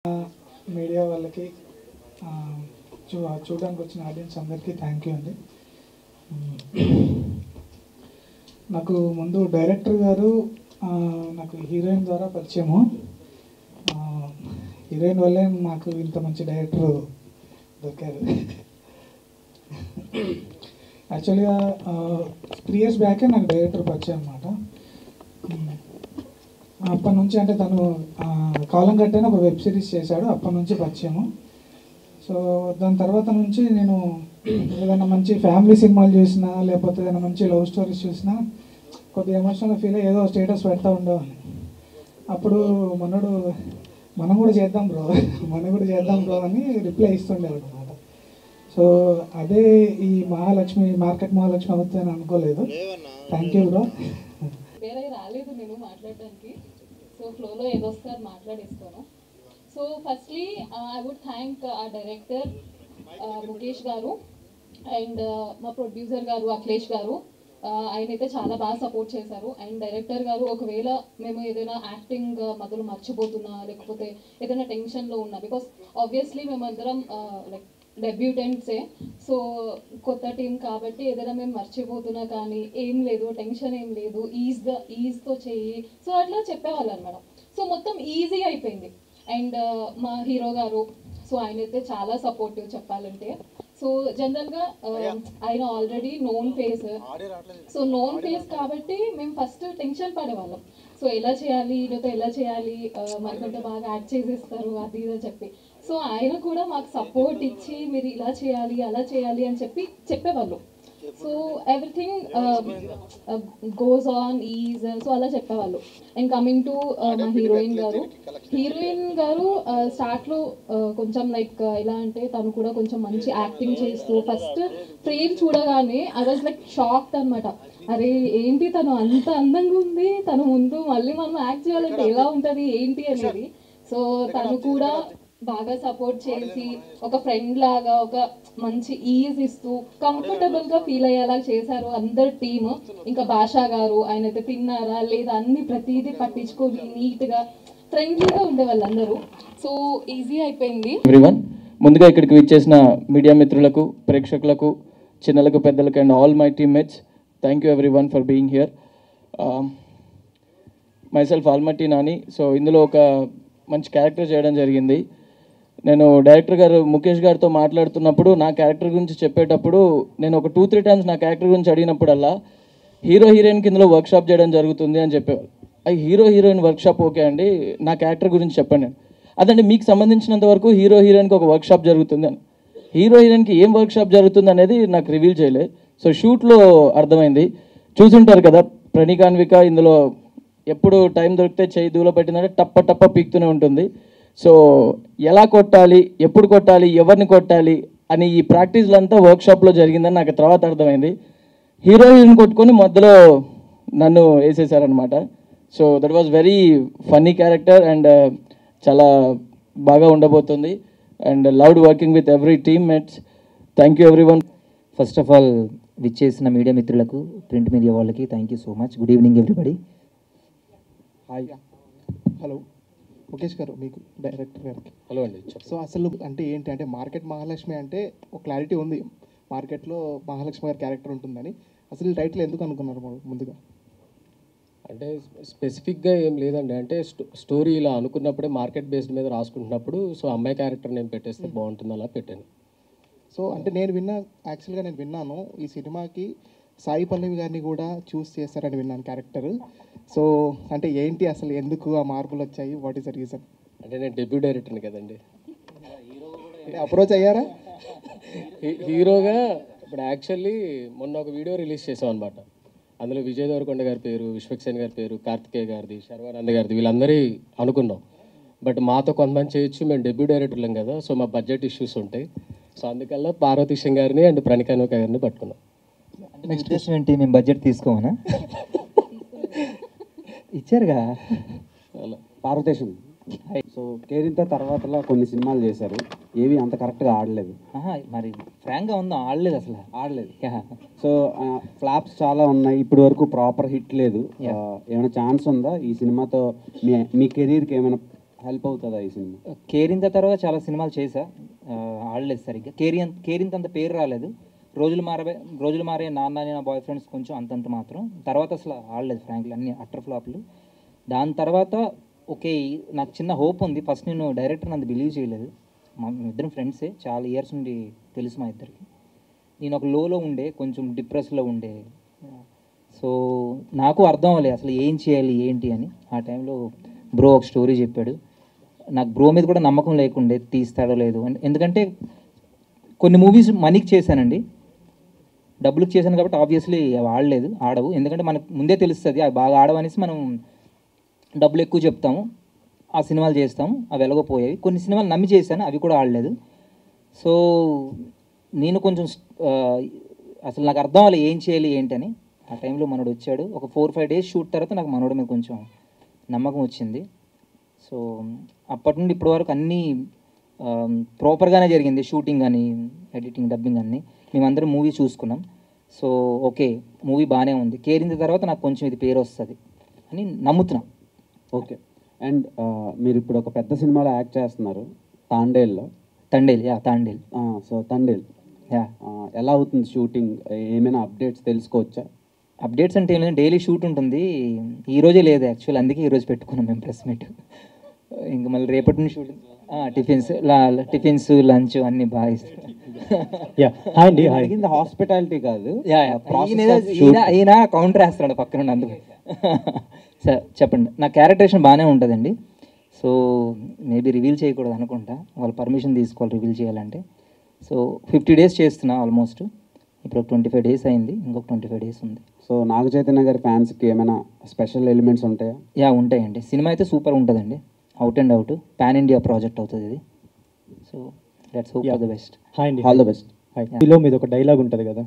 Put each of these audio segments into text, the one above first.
Media వాళ్ళకి చూడడానికి వచ్చిన ఆడియన్స్ అందరికీ థ్యాంక్ యూ అండి. నాకు ముందు డైరెక్టర్ గారు నాకు హీరోయిన్ ద్వారా పరిచయము. హీరోయిన్ వల్లే నాకు ఇంత మంచి డైరెక్టర్ దొరికారు. యాక్చువల్గా 3 years బ్యాకే నాకు డైరెక్టర్ పరిచయం అనమాట. అప్పటి నుంచి అంటే తను కాలం కట్టని ఒక వెబ్ సిరీస్ చేశాడు, అప్పటి నుంచి పరిచయము. సో దాని తర్వాత నుంచి నేను ఏదైనా మంచి ఫ్యామిలీ సినిమాలు చూసినా లేకపోతే ఏదైనా మంచి లవ్ స్టోరీస్ చూసినా కొద్దిగా ఎమోషనల్ ఫీల్ అయ్యి ఏదో స్టేటస్ పెడతా ఉండేవాడిని. అప్పుడు మనం కూడా చేద్దాం బ్రో అని రిప్లై ఇస్తుండేవాడు అనమాట. సో అదే ఈ మార్కెట్ మహాలక్ష్మి అవుతుందని అనుకోలేదు. Thank you bro. వేరే రాలేదు నేను మాట్లాడడానికి, సో ఫ్లోలో ఏదో వస్తారు మాట్లాడేస్తాను. So firstly I would thank ఆ డైరెక్టర్ ముఖేష్ గారు అండ్ మా ప్రొడ్యూసర్ గారు అఖిలేష్ గారు. ఆయన అయితే చాలా బాగా సపోర్ట్ చేశారు. అండ్ డైరెక్టర్ గారు ఒకవేళ మేము ఏదైనా యాక్టింగ్ మొదలు మర్చిపోతున్నా లేకపోతే ఏదైనా టెన్షన్లో ఉన్నా, బికాస్ ఆబ్వియస్లీ మేమందరం లైక్ డెబ్యూటెంట్సే, సో కొత్త టీం కాబట్టి ఏదైనా మేము మర్చిపోతున్నా కానీ ఏం లేదు, టెన్షన్ ఏం లేదు, ఈజ్తో చెయ్యి, సో అట్లా చెప్పేవాళ్ళు అనమాట. సో మొత్తం ఈజీ అయిపోయింది. అండ్ మా హీరో గారు, సో ఆయన అయితే చాలా సపోర్టివ్ చెప్పాలంటే. సో జనరల్గా ఆయన already known face, so known face కాబట్టి మేము ఫస్ట్ టెన్షన్ పడేవాళ్ళం. సో ఎలా చేయాలి, ఈరోజు ఎలా చేయాలి, మనకంటే బాగా యాక్ట్ చేసేస్తారు అది ఇది చెప్పి. సో ఆయన కూడా మాకు సపోర్ట్ ఇచ్చి మీరు ఇలా చేయాలి అలా చేయాలి అని చెప్పేవాళ్ళు. So everything goes on is, so అలా చెప్పేవాళ్ళు. అండ్ కమింగ్ టు మా హీరోయిన్ గారు స్టార్ట్లో కొంచెం లైక్ ఎలా అంటే తను కూడా కొంచెం మంచి యాక్టింగ్ చేస్తూ ఫస్ట్ ఫ్రేమ్ చూడగానే ఐ వాజ్ లైక్ షాక్డ్ అనమాట. అరే ఏంటి తను అంత అందంగా ఉంది, తను ముందు మళ్ళీ మనం యాక్ట్ చేయాలంటే ఎలా ఉంటుంది ఏంటి అనేది. సో తను కూడా బాగా సపోర్ట్ చేసి ఒక ఫ్రెండ్ లాగా ఒక మంచి ఈజ్ ఇస్తూ కంఫర్టబుల్గా ఫీల్ అయ్యేలా చేశారు అందరు టీమ్. ఇంకా భాషా గారు, ఆయన అయితే తిన్నారా లేదా అన్ని ప్రతిదీ పట్టించుకొని నీట్గా ఫ్రెండ్లీగా ఉండేవాళ్ళు అందరూ. సో ఈజీ అయిపోయింది. ఎవ్రీవన్, ముందుగా ఇక్కడికి విచ్చేసిన మీడియా మిత్రులకు, ప్రేక్షకులకు, చిన్నలకు, పెద్దలకు and all my teammates, thank you everyone for being here. Myself Almatti Nani. So ఇందులో ఒక మంచి క్యారెక్టర్ చేయడం జరిగింది. నేను డైరెక్టర్ గారు ముఖేష్ గారితో మాట్లాడుతున్నప్పుడు నా క్యారెక్టర్ గురించి చెప్పేటప్పుడు నేను ఒక 2-3 times నా క్యారెక్టర్ గురించి అడిగినప్పుడల్లా హీరోయిన్ కిందలో వర్క్షాప్ చేయడం జరుగుతుంది అని చెప్పేవాళ్ళు. హీరోయిన్ వర్క్షాప్ ఓకే అండి, నా క్యారెక్టర్ గురించి చెప్పండి. అదండి మీకు సంబంధించినంత వరకు హీరోయిన్కి ఒక వర్క్షాప్ జరుగుతుంది అని. హీరోయిన్కి ఏం వర్క్షాప్ జరుగుతుంది అనేది నాకు రివీల్ చేయలేదు. సో షూట్లో అర్థమైంది. చూసుంటారు కదా, ప్రణికాన్విక ఇందులో ఎప్పుడు టైం దొరికితే చేయి దూలో పెట్టిందంటే టప్ప పీక్తూనే ఉంటుంది. సో ఎలా కొట్టాలి, ఎప్పుడు కొట్టాలి, ఎవరిని కొట్టాలి అని ఈ ప్రాక్టీస్లంతా వర్క్షాప్లో జరిగిందని నాకు తర్వాత అర్థమైంది. హీరోయిన్ కొట్టుకొని మధ్యలో నన్ను వేసేసారనమాట. So that was very funny character and చాలా బాగా ఉండబోతుంది. And loved working with every team mates. Thank you everyone. First of all విచ్చేసిన మీడియా మిత్రులకు, ప్రింట్ మీడియా వాళ్ళకి thank you so much. Good evening everybody. Hi, hello Mukesh గారు, మీకు director గారికి hello అండి. సో అసలు అంటే ఏంటి అంటే మార్కెట్ మహాలక్ష్మి అంటే ఒక క్లారిటీ ఉంది, మార్కెట్లో మహాలక్ష్మి గారి క్యారెక్టర్ ఉంటుందని. అసలు టైటిల్ ఎందుకు అనుకున్నారు ముందుగా? అంటే స్పెసిఫిక్గా ఏం లేదండి, అంటే స్టోరీ ఇలా అనుకున్నప్పుడే మార్కెట్ బేస్డ్ మీద రాసుకుంటున్నప్పుడు సో అమ్మాయి క్యారెక్టర్ నేను పెట్టేస్తే బాగుంటుంది అలా పెట్టాను. సో అంటే యాక్చువల్గా నేను విన్నాను ఈ సినిమాకి సాయి పల్లవి గారిని కూడా చూస్ చేస్తారని విన్నాను క్యారెక్టర్. సో అంటే ఏంటి అసలు ఎందుకు ఆ మార్పులు వచ్చాయి, వాట్ ఈస్ ద రీజన్? అంటే నేను డెబ్యూ డైరెక్టర్ని కదండి, అప్రోచ్ అయ్యారా హీరోగా? ఇప్పుడు యాక్చువల్లీ మొన్న ఒక వీడియో రిలీజ్ చేసాం అనమాట. అందులో విజయ్ దేవరకొండ గారి పేరు, విశ్వక్సేన్ గారి పేరు, కార్తికేయ గారిది, శర్వానంద్ గారిది, వీళ్ళందరి అనుకున్నాం. బట్ మాతో కొంతమంది చేయొచ్చు, మేము డెబ్యూ డైరెక్టర్లం కదా, సో మా బడ్జెట్ ఇష్యూస్ ఉంటాయి. సో అందుకల్లా పార్వతీ సింగ్ గారిని అండ్ ప్రణికాన్విక గారిని పట్టుకున్నాం. నెక్స్ట్ ఉద్దేశం ఏంటి, మేము బడ్జెట్ తీసుకోమనా? ఇచ్చారుగా అలా. పార్వతేశం. సో కేరింత తర్వాతలా కొన్ని సినిమాలు చేశారు, ఏవి అంత కరెక్ట్గా ఆడలేదు. మరి ఫ్రాంక్గా ఉందా, ఆడలేదు, అసలు ఆడలేదు. సో ఫ్లాప్స్ చాలా ఉన్నాయి, ఇప్పటి వరకు ప్రాపర్ హిట్ లేదు. ఏమైనా ఛాన్స్ ఉందా ఈ సినిమాతో మీ కెరీర్కి ఏమైనా హెల్ప్ అవుతుందా ఈ సినిమా? కేరింత తర్వాత చాలా సినిమాలు చేశా, ఆడలేదు సరిగ్గా. కేరింత అంత పేరు రాలేదు. రోజులు మారే నాన్న నా బాయ్ ఫ్రెండ్స్ కొంచెం అంతంత మాత్రం. తర్వాత అసలు ఆడలేదు ఫ్రాంక్లీ, అన్ని అట్టర్ ఫ్లాప్లు. దాని తర్వాత ఓకే నాకు చిన్న హోప్ ఉంది. ఫస్ట్ నేను డైరెక్టర్ అంత బిలీవ్ చేయలేదు. మా ఇద్దరం ఫ్రెండ్సే, చాలా ఇయర్స్ నుండి తెలుసు మా ఇద్దరికి. నేను ఒక లోలో ఉండే, కొంచెం డిప్రెస్లో ఉండే. సో నాకు అర్థం అవ్వలేదు అసలు ఏం చేయాలి ఏంటి అని. ఆ టైంలో బ్రో ఒక స్టోరీ చెప్పాడు. నాకు బ్రో మీద కూడా నమ్మకం లేకుండే తీస్తాడో లేదు. ఎందుకంటే కొన్ని మూవీస్ మనీకి చేశానండి, డబ్బులకు చేశాను కాబట్టి ఆబ్వియస్లీ అవి ఆడవు. ఎందుకంటే మనకు ముందే తెలుస్తుంది అవి బాగా ఆడవనేసి మనం డబ్బులు ఎక్కువ చెప్తాము, ఆ సినిమాలు చేస్తాము, అవి ఎలాగోపోయాయి. కొన్ని సినిమాలు నమ్మి చేశాను, అవి కూడా ఆడలేదు. సో నేను కొంచెం అసలు నాకు అర్థం అవ్వాలి ఏం చేయాలి ఏంటని. ఆ టైంలో మనోడు వచ్చాడు. ఒక 4-5 డేస్ షూట్ తర్వాత నాకు మనోడి మీద కొంచెం నమ్మకం వచ్చింది. సో అప్పటి నుండి ఇప్పటి వరకు అన్నీ ప్రాపర్గానే జరిగింది. షూటింగ్ కానీ, ఎడిటింగ్, డబ్బింగ్ అన్నీ మేమందరం మూవీ చూసుకున్నాం. సో ఓకే మూవీ బాగానే ఉంది. కేరింత తర్వాత నాకు కొంచెం ఇది పేరు వస్తుంది అని నమ్ముతున్నాం. ఓకే. అండ్ మీరు ఇప్పుడు ఒక పెద్ద సినిమాలో యాక్ట్ చేస్తున్నారు, తాండేల్లో. తాండేల్. సో తాండేల్ ఎలా అవుతుంది షూటింగ్? ఏమైనా అప్డేట్స్ తెలుసుకోవచ్చా? అప్డేట్స్ అంటే ఏమైనా డైలీ షూట్ ఉంటుంది. ఈరోజే లేదు యాక్చువల్, అందుకే ఈరోజు పెట్టుకున్నాం మేము ప్రెస్ మీట్. ఇంకా మళ్ళీ రేపటి నుంచి షూటింగ్. టిఫిన్స్ లంచ్ అన్నీ బాగా అడిగింది హాస్పిటాలిటీ కాదు, ఈయన కౌంటర్ వేస్తున్నాడు పక్కన అందుకు. సార్ చెప్పండి. నా క్యారెక్టరేషన్ బాగానే ఉంటుందండి. సో మేబీ రివీల్ చేయకూడదు అనుకుంటా, వాళ్ళు పర్మిషన్ తీసుకోవాలి రివీల్ చేయాలంటే. సో 50 days చేస్తున్నా ఆల్మోస్ట్. ఇప్పుడు 25 days అయింది, ఇంకొక 25 days ఉంది. సో నాగ చైతన్య గారి ఫ్యాన్స్కి ఏమైనా స్పెషల్ ఎలిమెంట్స్ ఉంటాయా? ఉంటాయండి. సినిమా అయితే సూపర్ ఉంటుందండి, out and out pan India project అవుతుంది ఇది. So let's hope for the best. Hi అండి. All the best. మూవీలో మీద ఒక డైలాగ్ ఉంటుంది కదా,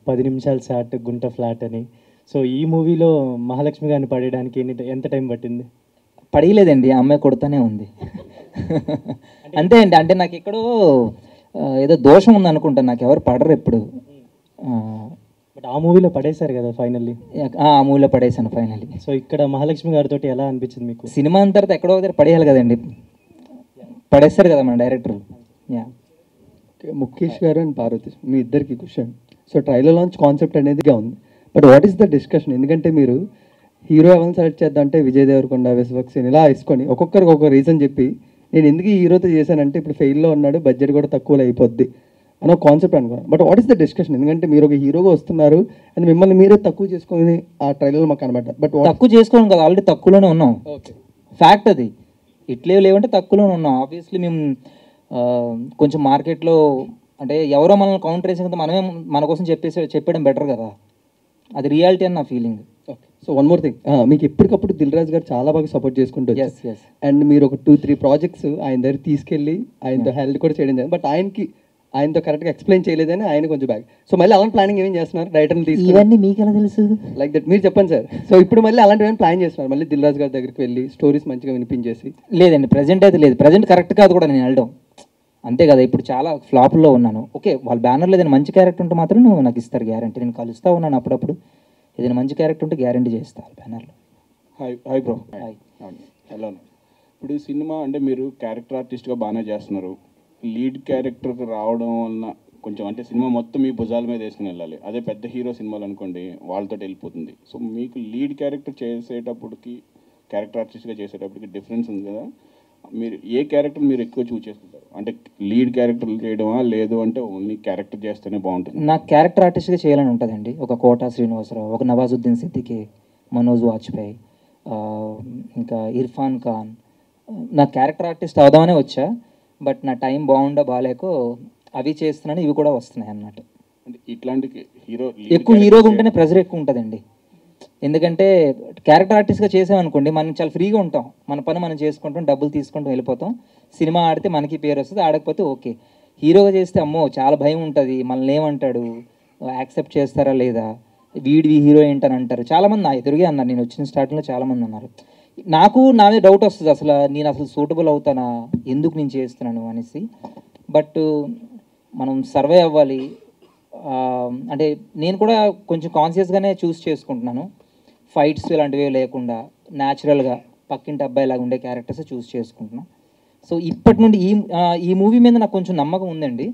10 నిమిషాలు షాట్ గుంట ఫ్లాట్ అని. సో ఈ మూవీలో మహాలక్ష్మి గారిని పడేయడానికి ఎంత టైం పట్టింది? పడలేదండి, ఆ అమ్మాయి కొడుతూనే ఉంది. అంతే అండి. అంటే నాకు ఎక్కడో ఏదో దోషం ఉంది అనుకుంటాను, నాకు ఎవరు పడరు ఎప్పుడు. బట్ ఆ మూవీలో పడేశారు కదా ఫైనల్లీ. ఆ మూవీలో పడేశాను ఫైనల్లీ. సో ఇక్కడ మహాలక్ష్మి గారితో ఎలా అనిపించింది మీకు? సినిమా అంత తర్వాత ఎక్కడో దగ్గర పడేయాలి కదండి, పడేస్తారు కదా మన డైరెక్టర్. ముఖేష్ గారు అండ్ పార్వతి మీ ఇద్దరికి question. So trailer launch concept అనేదిగా ఉంది, but what is the discussion? ఎందుకంటే మీరు హీరో ఎవరిని సెలెక్ట్ చేద్దాం అంటే విజయ్ దేవరకొండ, విశ్వక్సేన్ ఇలా వేసుకొని ఒక్కొక్కరికి ఒక్కొక్క రీజన్ చెప్పి నేను ఎందుకు ఈ హీరోతో చేశానంటే ఇప్పుడు ఫెయిల్లో ఉన్నాడు, బడ్జెట్ కూడా తక్కువలో అయిపోద్ది అని ఒక కాన్సెప్ట్ అనుకున్నాను. But what is the discussion? ఎందుకంటే మీరు ఒక హీరోగా వస్తున్నారు అని మిమ్మల్ని మీరే తక్కువ చేసుకొని ఆ ట్రైలర్ మాకు అనమాట. బట్ తక్కువ చేసుకోవాలి కదా, ఆల్రెడీ తక్కువలోనే ఉన్నాం. ఫ్యాక్ట్ అది. ఇట్లే లేవంటే తక్కువలోనే ఉన్నాం. ఆబ్వియస్లీ మేము కొంచెం మార్కెట్లో అంటే ఎవరో మనల్ని కౌంటర్ వేసిన కదా మనమే మన కోసం చెప్పడం బెటర్ కదా, అది రియాలిటీ అని నా feeling. So one more thing, మీకు ఎప్పటికప్పుడు దిల్ రాజు గారు చాలా బాగా సపోర్ట్ చేసుకుంటూ అండ్ మీరు ఒక 2-3 ప్రాజెక్ట్స్ ఆయన దగ్గర తీసుకెళ్ళి ఆయనతో హెల్ప్ కూడా చేయడం జరిగింది. బట్ ఆయనతో కరెక్ట్గా ఎక్స్ప్లెయిన్ చేయలేదని ఆయన కొంచెం బ్యాక్. సో మళ్ళీ అలాంటి ప్లానింగ్ ఏమేం చేస్తున్నారు? రైటర్ని తీసుకు ఇవన్నీ మీకు ఎలా తెలుసు? లైక్ దట్ మీరు చెప్పండి సార్. సో ఇప్పుడు మళ్ళీ అలాంటివి ప్లాన్ చేస్తున్నారు, మళ్ళీ దిల్ రాజు గారి దగ్గరికి వెళ్ళి స్టోరీస్ మంచిగా వినిపించేసి? లేదండి, ప్రజెంట్ అయితే లేదు. ప్రజెంట్ కరెక్ట్ కాదు కూడా నేను వెళ్ళడం, అంతే కదా. ఇప్పుడు చాలా ఫ్లాప్లో ఉన్నాను. ఓకే వాళ్ళ బ్యానర్లో ఏదైనా మంచి క్యారెక్టర్ ఉంటే మాత్రం నాకు ఇస్తారు గ్యారంటీ. నేను కలుస్తూ ఉన్నాను అప్పుడప్పుడు, ఏదైనా మంచి క్యారెక్టర్ ఉంటే గ్యారంటీ చేస్తాను బ్యానర్లో. Hi bro. హలో. ఇప్పుడు సినిమా అంటే మీరు క్యారెక్టర్ ఆర్టిస్ట్గా బాగానే చేస్తున్నారు, లీడ్ క్యారెక్టర్కి రావడం వలన కొంచెం అంటే సినిమా మొత్తం మీ భుజాల మీద వేసుకుని వెళ్ళాలి. అదే పెద్ద హీరో సినిమాలు అనుకోండి వాళ్ళతో వెళ్ళిపోతుంది. సో మీకు లీడ్ క్యారెక్టర్ చేసేటప్పటికి క్యారెక్టర్ ఆర్టిస్ట్గా చేసేటప్పటికి డిఫరెన్స్ ఉంది కదా, మీరు ఏ క్యారెక్టర్ మీరు ఎక్కువ చూస్ చేసుకుంటారు? అంటే లీడ్ క్యారెక్టర్ చేయడమా, లేదు అంటే ఓన్లీ క్యారెక్టర్ చేస్తేనే బాగుంటుంది? నాకు క్యారెక్టర్ ఆర్టిస్ట్గా చేయాలని ఉంటుందండి. ఒక కోటా శ్రీనివాసరావు, ఒక నవాజుద్దీన్ సిద్దికి, మనోజ్ వాజ్పేయి, ఇంకా ఇర్ఫాన్ ఖాన్. నా క్యారెక్టర్ ఆర్టిస్ట్ అవుదామనే వచ్చా, బట్ నా టైం బాగాలేకో అవి చేస్తున్నాను, ఇవి కూడా వస్తున్నాయి అన్నమాట. అంటే ఇట్లాంటి ఎక్కువ హీరోగా ఉంటేనే ప్రెజర్ ఎక్కువ ఉంటుందండి. ఎందుకంటే క్యారెక్టర్ ఆర్టిస్ట్గా చేసామనుకోండి మనం చాలా ఫ్రీగా ఉంటాం, మన పని మనం చేసుకుంటాం, డబ్బులు తీసుకుంటాం, వెళ్ళిపోతాం. సినిమా ఆడితే మనకి పేరు వస్తుంది, ఆడకపోతే ఓకే. హీరోగా చేస్తే అమ్మో చాలా భయం ఉంటుంది, మనల్ని ఏమంటాడు, యాక్సెప్ట్ చేస్తారా లేదా, వీడివి హీరో ఏంటని అంటారు. చాలామంది నా ఎదురుగా అన్నారు, నేను వచ్చిన స్టార్టింగ్లో చాలామంది అన్నారు. నాకు నా మీద డౌట్ వస్తుంది, నేను అసలు సూటబుల్ అవుతానా, ఎందుకు నేను చేస్తున్నాను అనేసి. బట్ మనం సర్వే అవ్వాలి. అంటే నేను కూడా కొంచెం కాన్షియస్గానే చూస్ చేసుకుంటున్నాను, ఫైట్స్ ఇలాంటివి లేకుండా న్యాచురల్గా పక్కింటి అబ్బాయి లాగా ఉండే క్యారెక్టర్స్ చూస్ చేసుకుంటున్నా. సో ఇప్పటి నుండి ఈ మూవీ మీద నాకు కొంచెం నమ్మకం ఉందండి.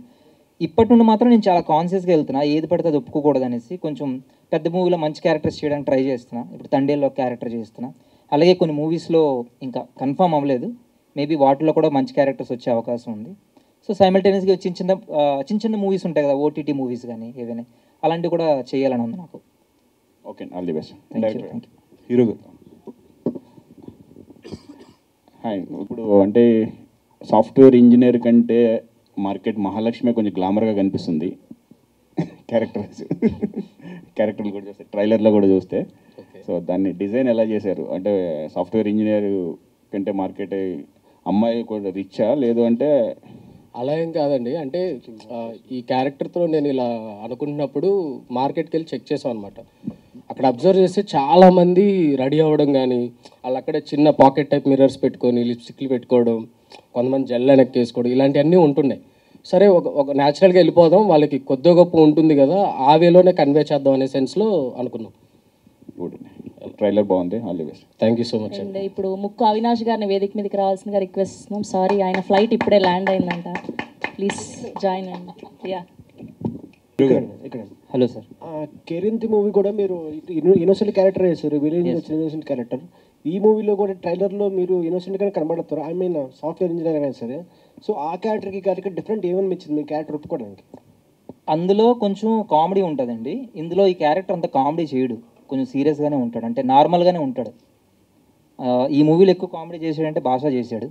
ఇప్పటి నుండి మాత్రం నేను చాలా కాన్షియస్గా వెళ్తున్నా, ఏది పడితే అది ఒప్పుకోకూడదు అనేసి. కొంచెం పెద్ద మూవీలో మంచి క్యారెక్టర్స్ చేయడానికి ట్రై చేస్తున్నా. ఇప్పుడు తండేల్లో క్యారెక్టర్ చేస్తున్నా, అలాగే కొన్ని మూవీస్లో ఇంకా కన్ఫర్మ్ అవ్వలేదు, మేబీ వాటిలో కూడా మంచి క్యారెక్టర్స్ వచ్చే అవకాశం ఉంది. సో సైమల్టేనియస్గా చిన్న చిన్న మూవీస్ ఉంటాయి కదా, ఓటీటీ మూవీస్ కానీ ఏవైనా, అలాంటివి కూడా చేయాలని ఉంది నాకు. Okay, all the best. Thank you. Hero గారు హాయ్. ఇప్పుడు అంటే సాఫ్ట్వేర్ ఇంజనీర్ కంటే మార్కెట్ మహాలక్ష్మి కొంచెం గ్లామర్గా కనిపిస్తుంది క్యారెక్టర్లు కూడా చూస్తే, ట్రైలర్లో కూడా చూస్తే. సో దాన్ని డిజైన్ ఎలా చేశారు? అంటే సాఫ్ట్వేర్ ఇంజనీర్ కంటే మార్కెట్ అమ్మాయి కూడా రిచ్చా, లేదు అంటే అలా ఏం కాదండి. అంటే ఈ క్యారెక్టర్తో నేను ఇలా అనుకుంటున్నప్పుడు మార్కెట్కి వెళ్ళి చెక్ చేసాం అనమాట. అక్కడ అబ్జర్వ్ చేస్తే చాలామంది రెడీ అవ్వడం కానీ, వాళ్ళు అక్కడే చిన్న పాకెట్ టైప్ మిర్రర్స్ పెట్టుకొని లిప్స్టిక్లు పెట్టుకోవడం, కొంతమంది జెల్ వేసుకోవడం, ఇలాంటివన్నీ ఉంటున్నాయి. సరే ఒక న్యాచురల్గా వెళ్ళిపోదాం, వాళ్ళకి కొద్దిగా గొప్ప ఉంటుంది కదా, ఆ వేలోనే కన్వే చేద్దాం అనే సెన్స్లో అనుకున్నాం. ట్రైలర్ బాగుంది, all the best. Thank you so much. And ఇప్పుడు ముక్కు అవినాష్ గారిని వేదిక మీదకి రావాల్సిందిగా రిక్వెస్ట్ చేస్తున్నాం. సారీ, ఆయన ఫ్లైట్ ఇప్పుడే ల్యాండ్ అయిందంట, ప్లీజ్ జాయిన్ అండి. యా ఇక్కడ హలో సార్. కేరింతి మూవీ కూడా మీరు ఇన్నోసెంట్ క్యారెక్టర్ చేశారు, విలేజ్ ఇన్నోసెంట్ క్యారెక్టర్. ఈ మూవీలో కూడా ట్రైలర్లో మీరు ఇన్నోసెంట్గానే కనబడతారు, ఐ మీన్ సాఫ్ట్వేర్ ఇంజనీర్ అయినా సరే. సో ఆ క్యారెక్టర్కి డిఫరెంట్ ఏమనిపించింది మీ క్యారెక్టర్ ఒప్పుకోవడానికి? అందులో కొంచెం కామెడీ ఉంటుందండి, ఇందులో ఈ క్యారెక్టర్ అంత కామెడీ చేయడు, కొంచెం సీరియస్గానే ఉంటాడు, అంటే నార్మల్గానే ఉంటాడు. ఈ మూవీలో ఎక్కువ కామెడీ చేసాడంటే భాష చేశాడు,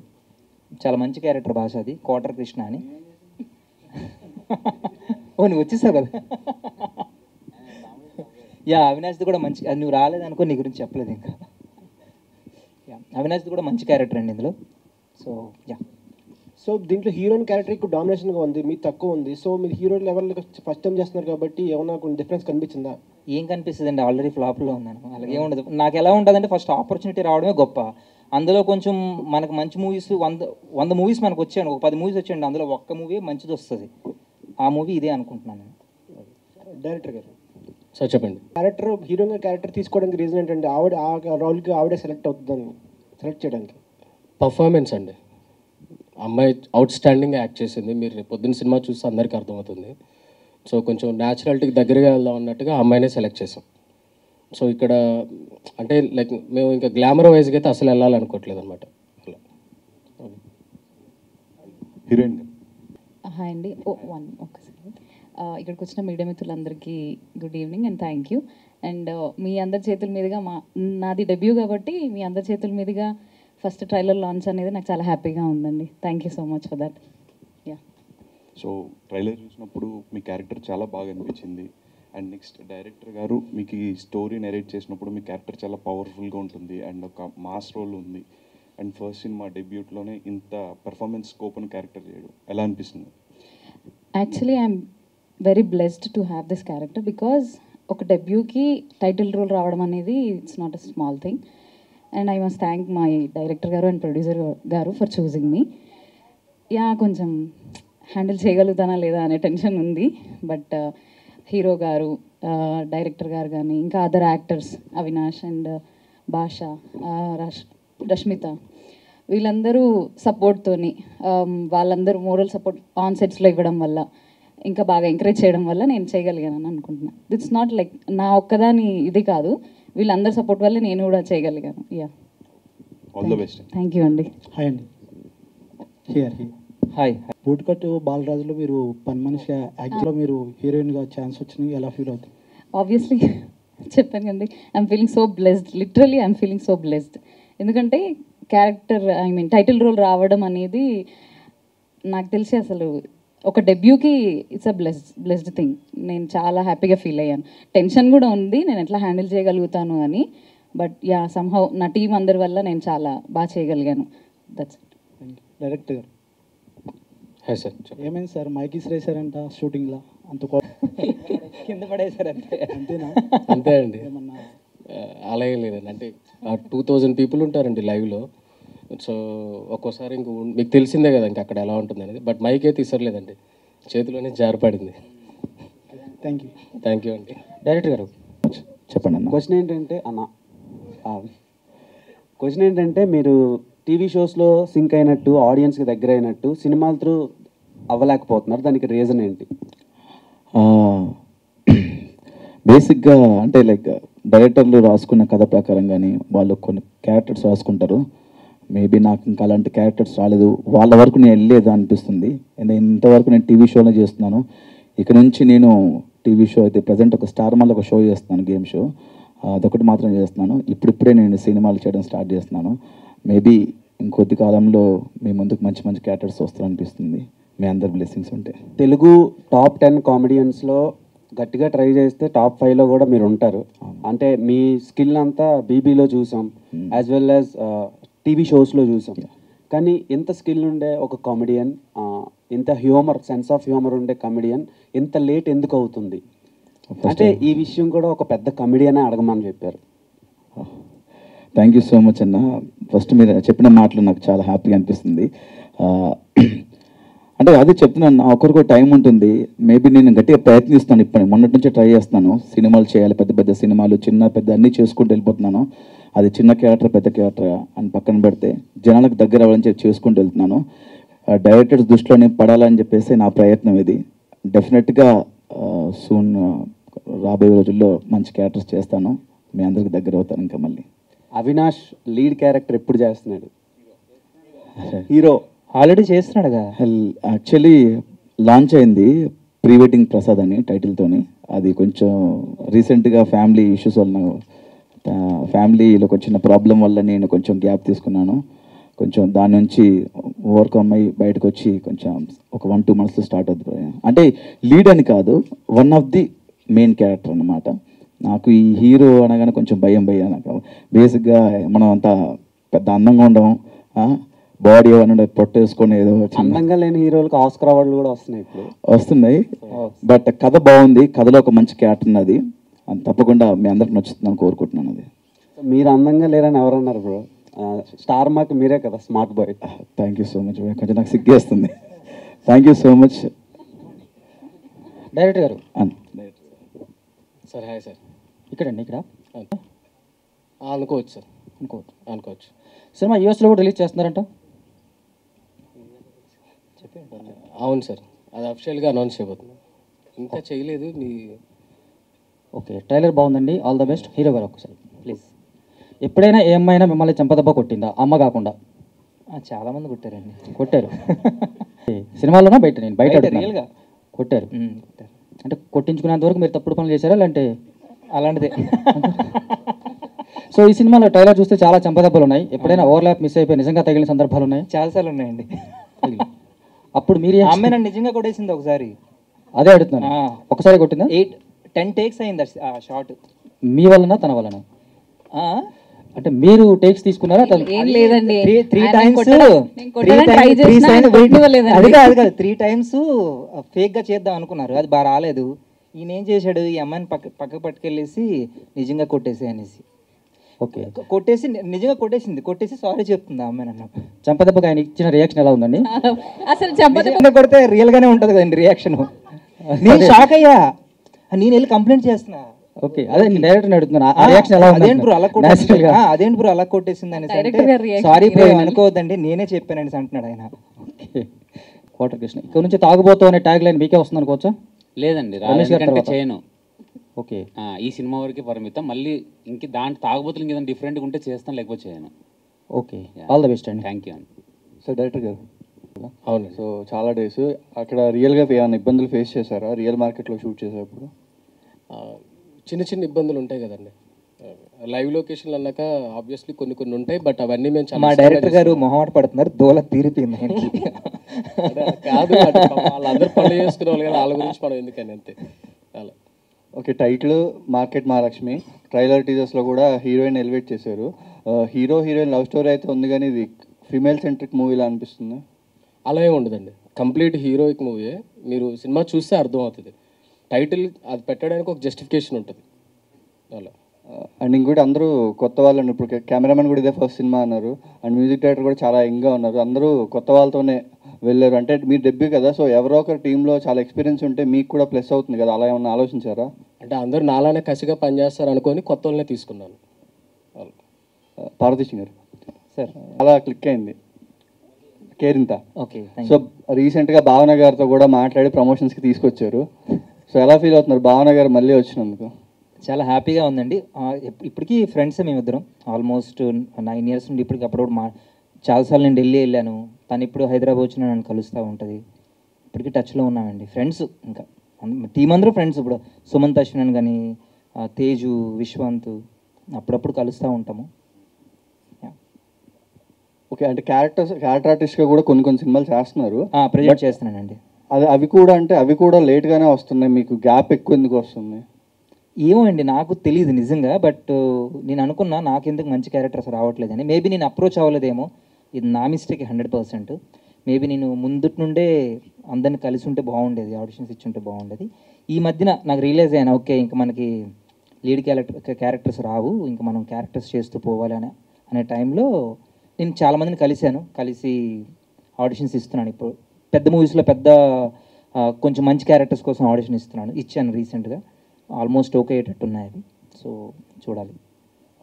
చాలా మంచి క్యారెక్టర్ భాష, అది కోటర్ కృష్ణ అని. ఓ నువ్వు వచ్చేసావు కదా. యా అవినాష్ది కూడా మంచి, అది నువ్వు రాలేదనుకో నీ గురించి చెప్పలేదు ఇంకా. యా అవినాష్ది కూడా మంచి క్యారెక్టర్ అండి ఇందులో. సో యా, సో దీంట్లో హీరోయిన్ క్యారెక్టర్ ఎక్కువ డామినేషన్గా ఉంది, మీ తక్కువ ఉంది. సో మీరు హీరోయిన్ లెవెల్ ఫస్ట్ టైం చేస్తున్నారు కాబట్టి ఏమన్నా కొన్ని డిఫరెన్స్ కనిపించిందా? ఏం కనిపిస్తుందండి, ఆల్రెడీ ఫ్లాప్లో ఉన్నాను, అలాగే ఉండదు. నాకు ఎలా ఉంటుందంటే ఫస్ట్ ఆపర్చునిటీ రావడమే గొప్ప. అందులో కొంచెం మనకు మంచి మూవీస్ 100 మూవీస్ మనకు వచ్చాయండి, ఒక 10 మూవీస్ వచ్చాయండి, అందులో ఒక్క మూవీ మంచిది వస్తుంది, ఆ మూవీ ఇదే అనుకుంటున్నాను. డైరెక్టర్ గారు సార్ చెప్పండి. క్యారెక్టర్ హీరోయిన్ క్యారెక్టర్ తీసుకోవడానికి రీజన్ ఏంటంటే ఆవిడ ఆ రోల్కి ఆవిడే సెలెక్ట్ అవుతుందని సెలెక్ట్ చేయడానికి? పర్ఫార్మెన్స్ అండి, అమ్మాయి అవుట్ స్టాండింగ్ యాక్ట్ చేసింది. మీరు పొద్దున్న సినిమా చూస్తే అందరికీ అర్థమవుతుంది. సో కొంచెం న్యాచురాలిటీకి దగ్గరగా వెళ్దాం అన్నట్టుగా అమ్మాయినే సెలెక్ట్ చేసాం. సో ఇక్కడ అంటే లైక్ మేము ఇంకా గ్లామర్ వైజ్గా అయితే అసలు వెళ్ళాలనుకోవట్లేదు అనమాట. హీరోయిన్ హాయ్ అండి. ఒక్కసారి ఇక్కడికి వచ్చిన మీడియా మిత్రులందరికీ good evening and thank you. And మీ అందరి చేతుల మీదుగా నాది డెబ్యూ కాబట్టి మీ అందరి చేతుల మీదుగా ఫస్ట్ ట్రైలర్ లాంచ్ అనేది నాకు చాలా హ్యాపీగా ఉందండి. Thank you so much for that. Yeah, so trailer చూసినప్పుడు మీ క్యారెక్టర్ చాలా బాగా అనిపించింది. అండ్ నెక్స్ట్ డైరెక్టర్ గారు మీకు ఈ స్టోరీ నెరేట్ చేసినప్పుడు మీ క్యారెక్టర్ చాలా పవర్ఫుల్గా ఉంటుంది అండ్ ఒక మాస్ రోల్ ఉంది. అండ్ ఫస్ట్ సినిమా డెబ్యూట్లోనే ఇంత పర్ఫార్మెన్స్ స్కోప్ అని క్యారెక్టర్ చేయడం ఎలా అనిపిస్తుంది? Actually I'm very blessed to have this character because ఒక డెబ్యూకి టైటిల్ రోల్ రావడం అనేది it's not a small thing. And I must thank my director గారు అండ్ ప్రొడ్యూసర్ గారు ఫర్ చూసింగ్ మీ. యా కొంచెం హ్యాండిల్ చేయగలుగుతానా లేదా అనే టెన్షన్ ఉంది. బట్ హీరో గారు, డైరెక్టర్ గారు కానీ ఇంకా అదర్ యాక్టర్స్ అవినాష్ అండ్ భాష, రష్మిత, వీళ్ళందరూ సపోర్ట్తోని వాళ్ళందరూ మోరల్ సపోర్ట్ ఆన్ సెట్స్లో ఇవ్వడం వల్ల ఇంకా బాగా ఎంకరేజ్ చేయడం వల్ల నేను చేయగలిగానని అనుకుంటున్నాను. ఇట్స్ నాట్ లైక్ నా ఒక్కదాని ఇది కాదు, వీళ్ళందరి సపోర్ట్ వల్లే నేను కూడా చేయగలిగాను. Yeah, all the best. Thank you అండి. హాయ్ అండి. Here hi. బూట్కట్టు బాలరాజులో మీరు పని మనిషి యాక్ట్లో మీరు హీరోయిన్గా ఛాన్స్ వచ్చినాయి, ఎలా ఫీల్ అవుతుంది? ఆబ్వియస్లీ చెప్పాను కండి, I'm feeling so blessed, literally I'm feeling so blessed. ఎందుకంటే క్యారెక్టర్ టైటిల్ రోల్ రావడం అనేది నాకు తెలిసి అసలు ఒక డెబ్యూకి ఇట్స్ అ బ్లెస్డ్ థింగ్. నేను చాలా హ్యాపీగా ఫీల్ అయ్యాను. టెన్షన్ కూడా ఉంది నేను ఎట్లా హ్యాండిల్ చేయగలుగుతాను అని. బట్ యా సమ్హౌ నా టీం అందరి వల్ల నేను చాలా బాగా చేయగలిగాను. That's it. డైరెక్టర్ గారు సార్ ఏమైంది సార్, మైక్ ఇసిరేసారంట షూటింగ్లో, అంత కింద పడేసారు అంతే. అంతేనా? అంతే అండి, అలా ఏం లేదండి. అంటే 2000 పీపుల్ ఉంటారండి లైవ్లో. సో ఒక్కోసారి ఇంక మీకు తెలిసిందే కదా ఇంకా అక్కడ ఎలా ఉంటుంది అనేది. బట్ మైక్ అయితే ఇసరలేదండి, చేతిలోనే జారిపడింది. Thank you. థ్యాంక్ యూ అండి. డైరెక్టర్ గారు చెప్పండి అన్న. క్వశ్చన్ ఏంటంటే అన్న క్వశ్చన్ ఏంటంటే మీరు టీవీ షోస్లో సింక్ అయినట్టు ఆడియన్స్కి దగ్గర అయినట్టు సినిమాల త్రూ అవ్వలేకపోతున్నారు, దానికి రీజన్ ఏంటి? బేసిక్గా అంటే లైక్ డైరెక్టర్లు రాసుకున్న కథ ప్రకారం కానీ వాళ్ళు కొన్ని క్యారెక్టర్స్ రాసుకుంటారు. మేబీ నాకు ఇంకా అలాంటి క్యారెక్టర్స్ రాలేదు, వాళ్ళ వరకు నేను వెళ్ళలేదు అనిపిస్తుంది. ఇంతవరకు నేను టీవీ షోనే చేస్తున్నాను. ఇక్కడ నుంచి నేను టీవీ షో అయితే ప్రజెంట్ ఒక స్టార్ మాల్ ఒక షో చేస్తున్నాను, గేమ్ షో, అదొకటి మాత్రం చేస్తున్నాను. ఇప్పుడిప్పుడే నేను సినిమాలు చేయడం స్టార్ట్ చేస్తున్నాను. మేబీ ఇంకొద్ది కాలంలో మీ ముందుకు మంచి మంచి క్యారెక్టర్స్ వస్తారనిపిస్తుంది, మీ అందరి బ్లెస్సింగ్స్ ఉంటే. తెలుగు టాప్ 10 కామెడియన్స్లో గట్టిగా ట్రై చేస్తే టాప్ 5లో కూడా మీరు ఉంటారు. అంటే మీ స్కిల్ అంతా బీబీలో చూసాం, యాజ్ వెల్ యాజ్ టీవీ షోస్లో చూసాం. కానీ ఇంత స్కిల్ ఉండే ఒక కామెడియన్, ఇంత హ్యూమర్, సెన్స్ ఆఫ్ హ్యూమర్ ఉండే కామెడియన్ ఇంత లేట్ ఎందుకు అవుతుంది? అంటే ఈ విషయం కూడా ఒక పెద్ద కామెడియనే అడగమని చెప్పారు. థ్యాంక్ యూ సో మచ్ అన్న. ఫస్ట్ మీరు చెప్పిన మాటలు నాకు చాలా హ్యాపీగా అనిపిస్తుంది. అంటే అది చెప్తున్నాను, ఒకరికో టైం ఉంటుంది. మేబీ నేను గట్టిగా ప్రయత్నిస్తాను, ఇప్పుడు మొన్నటి నుంచి ట్రై చేస్తాను. సినిమాలు చేయాలి, పెద్ద పెద్ద సినిమాలు, చిన్న పెద్ద అన్నీ చేసుకుంటూ వెళ్ళిపోతున్నాను. అది చిన్న క్యారెక్టర్ పెద్ద క్యారెక్టర్ అని పక్కన పెడితే జనాలకు దగ్గర అవ్వాలని చెప్పి చేసుకుంటూ వెళ్తున్నాను. డైరెక్టర్స్ దృష్టిలోనే పడాలని చెప్పేసి నా ప్రయత్నం ఇది. డెఫినెట్గా సూన్ రాబోయే రోజుల్లో మంచి క్యారెక్టర్స్ చేస్తాను, మీ అందరికి దగ్గర అవుతాను. ఇంకా మళ్ళీ అవినాష్ లీడ్ క్యారెక్టర్ ఎప్పుడు చేస్తున్నాడు? హీరో ఆల్రెడీ చేస్తున్నాడుగా. యాక్చువల్లీ లాంచ్ అయింది ప్రీ వెడ్డింగ్ ప్రసాద్ అని టైటిల్తోని. అది కొంచెం రీసెంట్గా ఫ్యామిలీ ఇష్యూస్ వల్ల, ఫ్యామిలీలో వచ్చిన ప్రాబ్లం వల్ల నేను కొంచెం గ్యాప్ తీసుకున్నాను. కొంచెం దాని నుంచి ఓవర్కమ్ అయ్యి బయటకు వచ్చి కొంచెం ఒక 1-2 months స్టార్ట్ అవుతుంది. అంటే లీడ్ అని కాదు, one of the main character అన్నమాట. నాకు ఈ హీరో అనగానే కొంచెం భయం నాకు. బేసిక్గా మనం అంతా పెద్ద అందంగా ఉండడం, బాడీ అని పొట్టేసుకొని ఏదో అందంగా లేని హీరోలకు ఆస్కార్ అవార్డులు కూడా వస్తున్నాయి, ఇప్పుడు వస్తున్నాయి. బట్ కథ బాగుంది, కథలో ఒక మంచి క్యారెక్టర్ ఉన్నది, అది తప్పకుండా మీ అందరికి నచ్చుతుందని కోరుకుంటున్నాను. అది మీరు అందంగా లేరని ఎవరన్నారు బ్రో? స్టార్ మాకు మీరే కదా smart boy. Thank you so much. కొంచెం నాకు సిగ్గేస్తుంది. Thank you so much. Director గారు సార్. Hi sir. ఇక్కడండి, ఇక్కడ అనుకోవచ్చు సార్. అనుకోవచ్చు. సినిమా యూఎస్లో కూడా రిలీజ్ చేస్తున్నారంట. అవును సార్, అది అఫిషియల్గా అనౌన్స్ చేయబోతుంది, ఇంకా చేయలేదు. ఓకే, ట్రైలర్ బాగుందండి. All the best. హీరో గారు ఒకసారి ప్లీజ్. ఎప్పుడైనా ఏ అమ్మాయినా మిమ్మల్ని చెంపదెబ్బ కొట్టిందా, అమ్మ కాకుండా? చాలామంది కొట్టారండి. కొట్టారు సినిమాలోనా బయట? నేను బయట రియల్గా కొట్టారు. అంటే కొట్టించుకునేంత వరకు మీరు తప్పుడు పనులు చేశారా, లేదంటే అలాంటిదే? సో ఈ సినిమాలో ట్రైలర్ చూస్తే చాలా చెంపదెబ్బలు ఉన్నాయి. ఎప్పుడైనా ఓవర్లాప్ మిస్ అయిపోయి నిజంగా తగిలిన సందర్భాలు ఉన్నాయి? చాలాసార్లు ఉన్నాయండి. అప్పుడు మీరు అమ్మాయి నన్ను నిజంగా కొట్టేసింది ఒకసారి. అదే అడుగుతున్నాను, ఒకసారి కొట్టిందా? 10 takes అయింది ఆ షార్ట్. మీ వలన తన వలన? అంటే మీరు టేక్స్ తీసుకున్నారా? ఏం లేదండి, 3 times అది కాదు 3 times ఫేక్గా చేద్దాం అనుకున్నారు, అది బాగా రాలేదు. ఈయన ఏం చేశాడు, ఈ అమ్మాయిని పక్కకు పట్టుకెళ్ళేసి నిజంగా కొట్టేసి అనేసి. ఓకే, కొట్టేసి నిజంగా కొట్టేసి సారీ చెప్తుంది ఆ అమ్మాయి. నన్ను చంపదెబ్బకి ఆయన ఇచ్చిన రియాక్షన్ ఎలా ఉందండి? అసలు చంపదెబ్బ కొడితే రియల్ గానే ఉంటది కదండి రియాక్షన్. నేను షాక్ అయ్యా, నేను వెళ్ళి కంప్లైంట్ చేస్తున్నా. ఓకే, అదే డైరెక్టర్ అడుగుతున్నా, ఆ రియాక్షన్ ఎలా ఉంది? అదేంటి బ్రో అలా కొట్టేసింది అనేసి అంటే, సారీ బ్రో అనుకోవద్దండి నేనే చెప్పానండి అంటున్నాడు ఆయన. కోట కృష్ణ, ఇక్కడ నుంచి తాగుబోతు అనే ట్యాగ్ లైన్ మీకే వస్తుంది అనుకోవచ్చా? లేదండి, చేయను. ఓకే, ఈ సినిమా వరకు పరిమితం. మళ్ళీ ఇంక దాంట్లో తాగుబోతులు ఇంకేదైనా డిఫరెంట్గా ఉంటే చేస్తాను, లేకపోతే చేయను. ఓకే, ఆల్ ద బెస్ట్ అండి. థ్యాంక్ యూ అండి. సో డైరెక్టర్ గారు, అవును. సో చాలా డేస్ అక్కడ రియల్గా ఏమైనా ఇబ్బందులు ఫేస్ చేశారా రియల్ మార్కెట్లో షూట్ చేసేటప్పుడు? చిన్న ఇబ్బందులు ఉంటాయి కదండి. లైవ్ లొకేషన్లు అన్నాక ఆబ్వియస్లీ కొన్ని ఉంటాయి, బట్ అవన్నీ మేము చాలా మా డైరెక్టర్ గారు మొహమాట పడుతున్నారు, దోల తీరిపోయింది కాదు. వాళ్ళందరూ పనులు చేసుకునే వాళ్ళు కదా, వాళ్ళ గురించి మనం ఎందుకని అంతే. అలా okay, title market Mahalakshmi, trailer టీజర్స్లో కూడా హీరోయిన్ ఎలివేట్ చేశారు. హీరోయిన్ లవ్ స్టోరీ అయితే ఉంది, కానీ ఇది ఫీమేల్ సెంట్రిక్ మూవీలా అనిపిస్తుంది. అలా ఏమి ఉండదండి, కంప్లీట్ హీరోయిక్ మూవీ. మీరు సినిమా చూస్తే అర్థం అవుతుంది. టైటిల్ అది పెట్టడానికి ఒక జస్టిఫికేషన్ ఉంటుంది అలా. అండ్ ఇంకోటి అందరూ కొత్త వాళ్ళని, ఇప్పుడు కెమెరామెన్ కూడా ఇదే ఫస్ట్ సినిమా అన్నారు, అండ్ మ్యూజిక్ డైరెక్టర్ కూడా చాలా యంగ్గా ఉన్నారు, అందరూ కొత్త వాళ్ళతోనే వెళ్ళారు. అంటే మీరు డెబ్యూ కదా, సో ఎవరో ఒకరు టీంలో చాలా ఎక్స్పీరియన్స్ ఉంటే మీకు కూడా ప్లస్ అవుతుంది కదా, అలా ఏమన్నా ఆలోచించారా? అంటే అందరూ నాలానే కసిగా పనిచేస్తారు అనుకొని కొత్త వాళ్ళనే తీసుకున్నాను. పార్వతీ సింగ్ గారు, సార్ అలా క్లిక్ అయింది కేరింత. ఓకే, సో రీసెంట్గా భావన గారితో కూడా మాట్లాడి ప్రమోషన్స్కి తీసుకొచ్చారు. సో ఎలా ఫీల్ అవుతున్నారు భావన గారు మళ్ళీ వచ్చినందుకు? చాలా హ్యాపీగా ఉందండి. ఇప్పటికీ ఫ్రెండ్స్ మేమిద్దరం ఆల్మోస్ట్ 9 years నుండి ఇప్పటికి అప్పుడు చాలాసార్లు నేను ఢిల్లీ వెళ్ళాను, తను ఇప్పుడు హైదరాబాద్ వచ్చినా నన్ను కలుస్తూ ఉంటుంది. ఇప్పటికీ టచ్లో ఉన్నామండి, ఫ్రెండ్స్. ఇంకా టీం అందరూ ఫ్రెండ్స్. ఇప్పుడు సుమంత్ అశ్వినన్ కానీ, తేజు, విశ్వంత్ అప్పుడప్పుడు కలుస్తూ ఉంటాము. ఓకే, అంటే క్యారెక్టర్ ఆర్టిస్ట్గా కూడా కొన్ని సినిమాలు చేస్తున్నారు. ప్రజెంట్ చేస్తున్నానండి. అవి కూడా లేట్గానే వస్తున్నాయి, మీకు గ్యాప్ ఎక్కువ ఎందుకు వస్తుంది? ఏమో అండి, నాకు తెలియదు నిజంగా. బట్ నేను అనుకున్నా నాకెందుకు మంచి క్యారెక్టర్స్ రావట్లేదని. మేబీ నేను అప్రోచ్ అవ్వలేదేమో, ఇది నా మిస్టేక్ 100%. మేబీ నేను ముందుటి నుండే అందరిని కలిసి ఉంటే బాగుండేది, ఆడిషన్స్ ఇచ్చి ఉంటే బాగుండేది. ఈ మధ్యన నాకు రియలైజ్ అయ్యాను, ఓకే ఇంకా మనకి లీడ్ క్యారెక్టర్స్ రావు, ఇంకా మనం క్యారెక్టర్స్ చేస్తూ పోవాలి అనే టైంలో నేను చాలామందిని కలిసి ఆడిషన్స్ ఇస్తున్నాను. ఇప్పుడు పెద్ద మూవీస్లో కొంచెం మంచి క్యారెక్టర్స్ కోసం ఆడిషన్ ఇచ్చాను రీసెంట్గా. ఆల్మోస్ట్ ఓకే అయ్యేటట్టు ఉన్నాయి అవి. సో చూడాలి.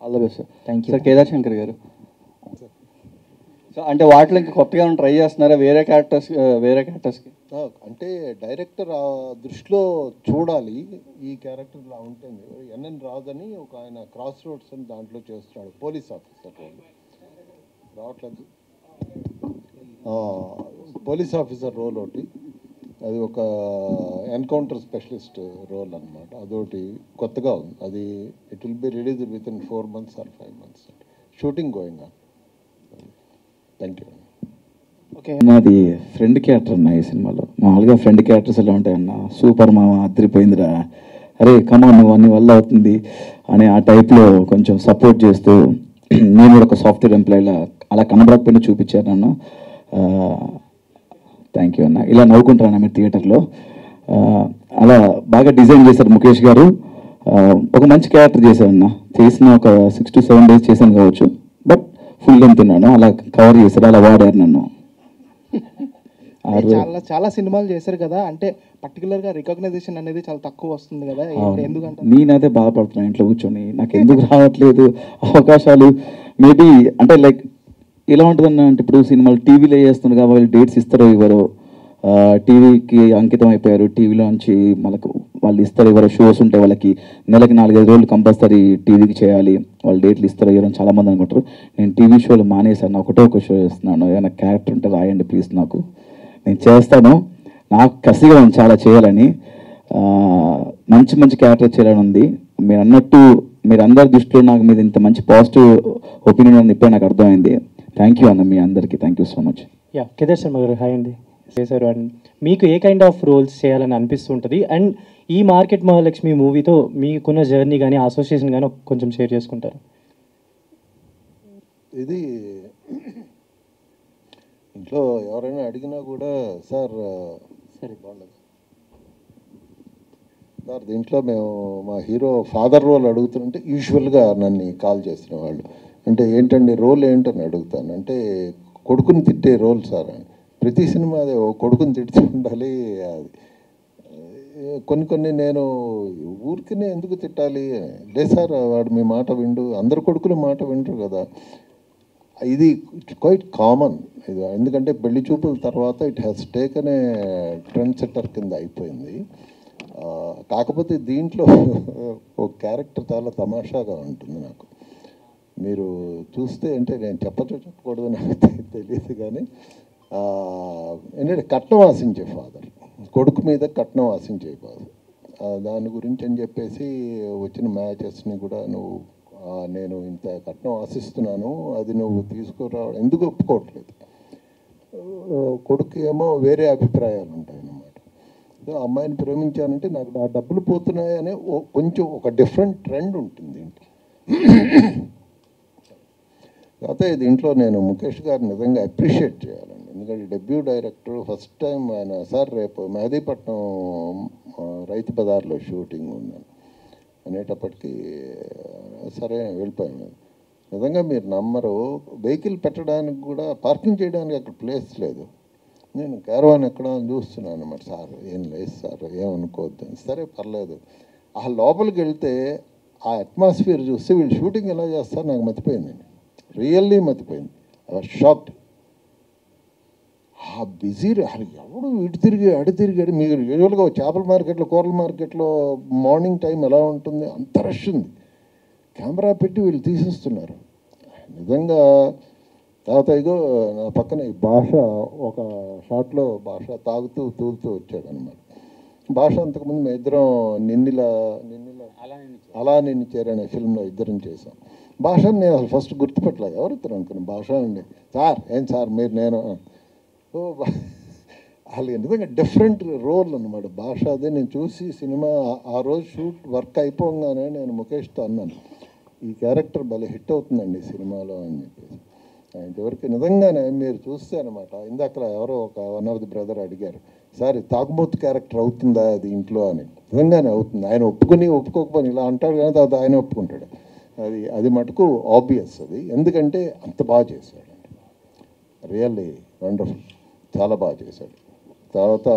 All the best sir. Thank you sir. Kedar Shankar గారు, సో అంటే వాటిలో ఇంకా కొత్తగా ట్రై చేస్తున్నారా వేరే క్యారెక్టర్స్కి? అంటే డైరెక్టర్ దృష్టిలో చూడాలి, ఈ క్యారెక్టర్ ఇలా ఉంటుంది. ఎన్ఎన్ రాదని ఒక ఆయన క్రాస్ రోడ్స్ అని దాంట్లో చేస్తున్నాడు, పోలీస్ ఆఫీసర్ రోల్ రావట్లేదు. పోలీస్ ఆఫీసర్ రోల్ ఒకటి, అది ఒక ఎన్కౌంటర్ స్పెషలిస్ట్ రోల్ అనమాట. అదొకటి కొత్తగా ఉంది. అది it will be release with in 4 months or 5 months. Shooting going on. Thank you. Okay, మాది ఫ్రెండ్ క్యారెక్టర్ అన్న ఈ సినిమాలో. మామూలుగా ఫ్రెండ్ క్యారెక్టర్స్ ఎలా ఉంటాయన్న, సూపర్ మామ అదిరిపోయిందిరా, అరే కమా నువ్వు అన్ని వల్ల అవుతుంది అని ఆ టైప్లో కొంచెం సపోర్ట్ చేస్తూ, నేను కూడా ఒక సాఫ్ట్వేర్ ఎంప్లాయీలా అలా కనబడకపోయినా చూపించారు నన్ను. థ్యాంక్ యూ అన్న. ఇలా నవ్వుకుంటారన్న మీరు థియేటర్లో. అలా బాగా డిజైన్ చేశారు ముఖేష్ గారు. ఒక మంచి క్యారెక్టర్ చేశారన్న. చేసిన ఒక 6 to 7 days చేశాను కావచ్చు, బట్ ఫుల్ లెంత్ ఉన్నాను, అలా కవర్ చేశారు, అలా వాడారు నన్ను. చాలా సినిమాలు చేశారు కదా, అంటే పర్టికులర్గా రికగ్నైజేషన్ అనేది చాలా తక్కువ వస్తుంది కదా, ఎందుకంటే? నేనైతే బాధపడుతున్నాను ఇంట్లో కూర్చొని, నాకు ఎందుకు రావట్లేదు అవకాశాలు. మేబీ అంటే లైక్ ఎలా ఉంటుందన్న అంటే, ఇప్పుడు సినిమాలు టీవీలో వేస్తున్నారు కాబట్టి వాళ్ళు డేట్స్ ఇస్తారో ఇవ్వరో, టీవీకి అంకితం అయిపోయారు, టీవీలోంచి మనకు వాళ్ళు ఇస్తారు ఎవరో షోస్ ఉంటే వాళ్ళకి నెలకి 4-5 రోజులు కంపల్సరీ టీవీకి చేయాలి, వాళ్ళు డేట్లు ఇస్తారు ఎవరో చాలామంది అనుకుంటారు. నేను టీవీ షోలు మానేశాను, ఒక షో చేస్తున్నాను. ఏమైనా క్యారెక్టర్ ఉంటే రాయండి ప్లీజ్, నాకు నేను చేస్తాను. నాకు కసిగా ఉంది చాలా చేయాలని, మంచి క్యారెక్టర్ చేయాలని ఉంది. మీరు అన్నట్టు మీరు అందరి దృష్టిలో నాకు మీద ఇంత మంచి పాజిటివ్ ఒపీనియన్ ఉంది ఇప్పుడే నాకు అర్థమైంది. థ్యాంక్ యూ అన్న మీ అందరికీ, thank you so much. Kedar Sharma గారు హాయ్ అండి. చేశారు. అండ్ మీకు ఏ కైండ్ ఆఫ్ రోల్స్ చేయాలని అనిపిస్తుంటుంది? అండ్ ఈ మార్కెట్ మహాలక్ష్మి మూవీతో మీకున్న జర్నీ కానీ అసోసియేషన్ కానీ కొంచెం షేర్ చేసుకుంటారు? ఇది ఇంట్లో ఎవరైనా అడిగినా కూడా సార్ బాగుండదు సార్, దీంట్లో మేము మా హీరో ఫాదర్ రోల్ అడుగుతుంటే యూజువల్గా నన్ను కాల్ చేసిన వాళ్ళు అంటే ఏంటండి రోల్ ఏంటని అడుగుతాను. అంటే కొడుకుని తిట్టే రోల్ సార్ అని. ప్రతి సినిమా అదే కొడుకుని తిడుతూ ఉండాలి. అది కొన్ని నేను ఊరికినే ఎందుకు తిట్టాలి, లేదు సార్ వాడు మీ మాట విండు, అందరు కొడుకులు మాట వింటారు కదా. ఇది క్వైట్ కామన్ ఇది, ఎందుకంటే పెళ్లి చూపుల తర్వాత it has taken A trend setter కింద అయిపోయింది. కాకపోతే దీంట్లో ఒక క్యారెక్టర్ చాలా తమాషాగా ఉంటుంది. నాకు మీరు చూస్తే అంటే నేను చెప్పకూడదు నాకు తెలియదు కానీ ఏంటంటే కట్నం ఆశించే ఫాదర్, కొడుకు మీద కట్నం ఆశించే ఫాదర్, దాని గురించి అని చెప్పేసి వచ్చిన మ్యాచెస్ని కూడా నువ్వు నేను ఇంత కట్నం ఆశిస్తున్నాను అది నువ్వు తీసుకురావడం ఎందుకు ఒప్పుకోవట్లేదు, కొడుకు ఏమో వేరే అభిప్రాయాలు ఉంటాయి అన్నమాట. అమ్మాయిని ప్రేమించానంటే నాకు నా డబ్బులు పోతున్నాయనే కొంచెం ఒక డిఫరెంట్ ట్రెండ్ ఉంటుంది దీంట్లో. కాకపోతే దీంట్లో నేను ముఖేష్ గారిని నిజంగా అప్రిషియేట్ చేయాలండి, ఎందుకంటే డెబ్యూ డైరెక్టర్ ఫస్ట్ టైం ఆయన సార్ రేపు మెహదీపట్నం రైతు బజార్లో షూటింగ్ ఉందని అనేటప్పటికీ సరే వెళ్ళిపోయాను. నిజంగా మీరు నమ్మరు, వెహికల్ పెట్టడానికి కూడా పార్కింగ్ చేయడానికి అక్కడ ప్లేస్ లేదు. నేను క్యారవాన్ ఎక్కడ చూస్తున్నాను అన్నమాట. సార్ ఏం లేదు సార్ ఏమనుకోవద్దు, సరే పర్లేదు. ఆ లోపలికి వెళ్తే ఆ అట్మాస్ఫియర్ చూస్తే వీళ్ళు షూటింగ్ ఎలా చేస్తారు నాకు మతిపోయిందండి, రియల్లీ మతిపోయింది. షాక్డ్. ఆ బిజీ అసలు ఎవడు ఇటు తిరిగి అటు తిరిగాడు. మీరు యూజువల్గా చేపల మార్కెట్లో, కూరల మార్కెట్లో మార్నింగ్ టైం ఎలా ఉంటుంది, అంత రష్ ఉంది. కెమెరా పెట్టి వీళ్ళు తీసేస్తున్నారు నిజంగా. తర్వాత ఇగో నా పక్కన ఈ భాష ఒక షాట్లో భాష తాగుతూ తూలుతూ వచ్చాడు అనమాట. భాష అంతకుముందు మేము ఇద్దరం నిన్నిలా అలా నిన్ను చేరనే ఫిల్మ్లో ఇద్దరం చేసాం. భాషను నేను అసలు ఫస్ట్ గుర్తుపట్టలేదు, ఎవరు ఇద్దరు అనుకున్నాను. భాష అండి సార్, ఏం సార్ మీరు, నేను అసలు నిజంగా డిఫరెంట్ రోల్ అనమాట భాష. అదే నేను చూసి సినిమా ఆ రోజు షూట్ వర్క్ అయిపోగానే నేను ముఖేష్తో అన్నాను, ఈ క్యారెక్టర్ భలే హిట్ అవుతుందండి సినిమాలో అని చెప్పేసి. ఇంతవరకు నిజంగానే మీరు చూస్తే అనమాట, ఇందాక ఎవరో ఒక వన్ ఆఫ్ ది బ్రదర్ అడిగారు, సార్ తాగుబోతు క్యారెక్టర్ అవుతుందా అది ఇంట్లో అని. నిజంగానే అవుతుంది. ఆయన ఒప్పుకోకపోని ఇలా అంటాడు, కానీ తర్వాత ఆయన ఒప్పుకుంటాడు. అది మటుకు ఆబ్వియస్ అది, ఎందుకంటే అంత బాగా చేశాడు. రియల్లీ వండర్ఫుల్, చాలా బాగా చేశాడు. తర్వాత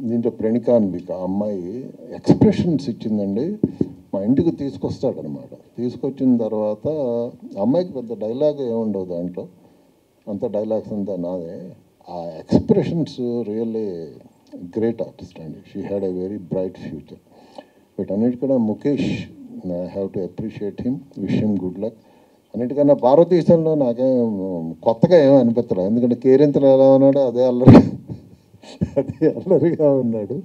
దీంట్లో ప్రణికాన్విక అమ్మాయి ఎక్స్ప్రెషన్స్ ఇచ్చిందండి. మా ఇంటికి తీసుకొస్తాడనమాట. తీసుకొచ్చిన తర్వాత అమ్మాయికి పెద్ద డైలాగ్ ఏముండవు దాంట్లో, అంత డైలాగ్స్ అంతా నాదే. ఆ ఎక్స్ప్రెషన్స్ రియల్లీ గ్రేట్ ఆర్టిస్ట్ అండి. She had a very bright future. వీటన్నిటికన్నా Mukesh, I have to appreciate him, wish him good luck. అన్నిటికన్నా భారతదేశంలో నాకేం కొత్తగా ఏమీ అనిపించలేదు, ఎందుకంటే కేరింతలు ఎలా ఉన్నాడో అదే అల్లరిగా ఉన్నాడు.